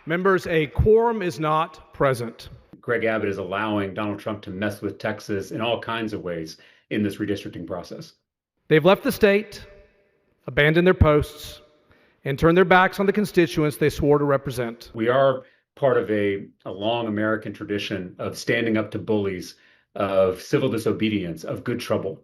Members, a quorum is not present. Greg Abbott is allowing Donald Trump to mess with Texas in all kinds of ways in this redistricting process. They've left the state, abandoned their posts, and turned their backs on the constituents they swore to represent. We are part of a long American tradition of standing up to bullies, of civil disobedience, of good trouble.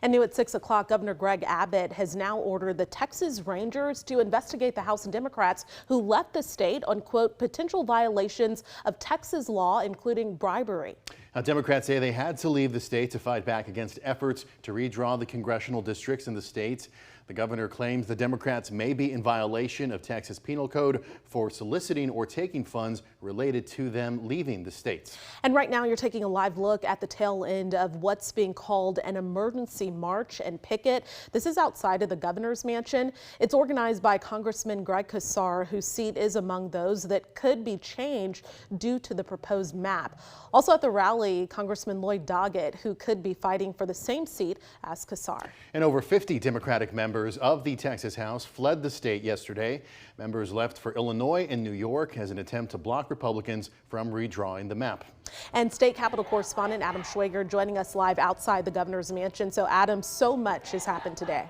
And new at 6 o'clock, Governor Greg Abbott has now ordered the Texas Rangers to investigate the House Democrats who left the state on, quote, potential violations of Texas law, including bribery. Now, Democrats say they had to leave the state to fight back against efforts to redraw the congressional districts in the state. The governor claims the Democrats may be in violation of Texas Penal Code for soliciting or taking funds related to them leaving the state. And right now you're taking a live look at the tail end of what's being called an emergency march and picket. This is outside of the governor's mansion. It's organized by Congressman Greg Casar, whose seat is among those that could be changed due to the proposed map. Also at the rally, Congressman Lloyd Doggett, who could be fighting for the same seat as Casar. And over 50 Democratic members of the Texas House fled the state yesterday. Members left for Illinois and New York as an attempt to block Republicans from redrawing the map. And state Capitol correspondent Adam Schwager joining us live outside the governor's mansion. So Adam, so much has happened today.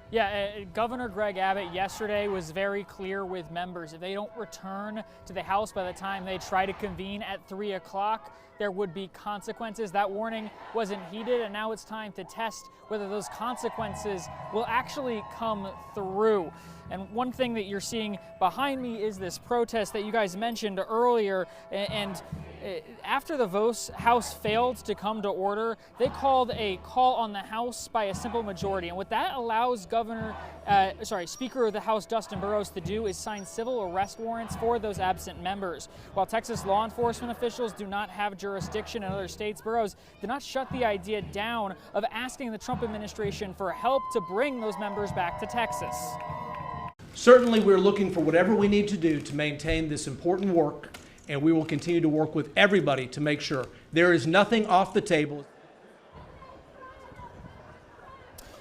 Yeah, Governor Greg Abbott yesterday was very clear with members. If they don't return to the House by the time they try to convene at 3 o'clock, there would be consequences. That warning wasn't heeded, and now it's time to test whether those consequences will actually come through. And one thing that you're seeing behind me is this protest that you guys mentioned earlier. And after the House failed to come to order, they called a call on the House by a simple majority. And what that allows Speaker of the House Dustin Burrows to do is sign civil arrest warrants for those absent members. While Texas law enforcement officials do not have jurisdiction in other states, Burrows did not shut the idea down of asking the Trump administration for help to bring those members back to Texas. Certainly, we're looking for whatever we need to do to maintain this important work, and we will continue to work with everybody to make sure there is nothing off the table.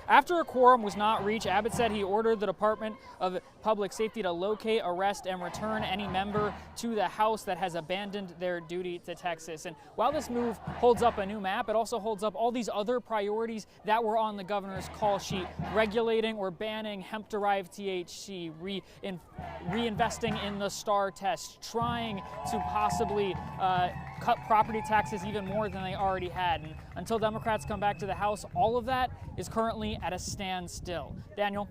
After a quorum was not reached, Abbott said he ordered the Department of Public Safety to locate, arrest, and return any member to the House that has abandoned their duty to Texas. And while this move holds up a new map, it also holds up all these other priorities that were on the governor's call sheet: regulating or banning hemp-derived THC, reinvesting in the STAR test, trying to possibly cut property taxes even more than they already had. And until Democrats come back to the House, all of that is currently at a standstill. Daniel.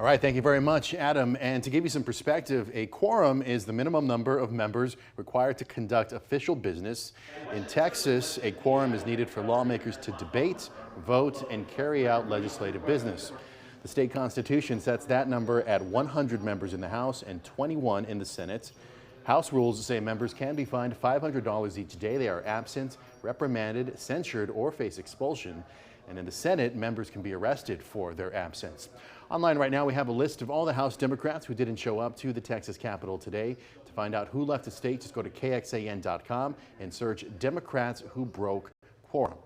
All right, thank you very much, Adam. And to give you some perspective, a quorum is the minimum number of members required to conduct official business. In Texas, a quorum is needed for lawmakers to debate, vote, and carry out legislative business. The state constitution sets that number at 100 members in the House and 21 in the Senate. House rules say members can be fined $500 each day they are absent, reprimanded, censured, or face expulsion. And in the Senate, members can be arrested for their absence. Online right now, we have a list of all the House Democrats who didn't show up to the Texas Capitol today. To find out who left the state, just go to KXAN.com and search Democrats who broke quorum.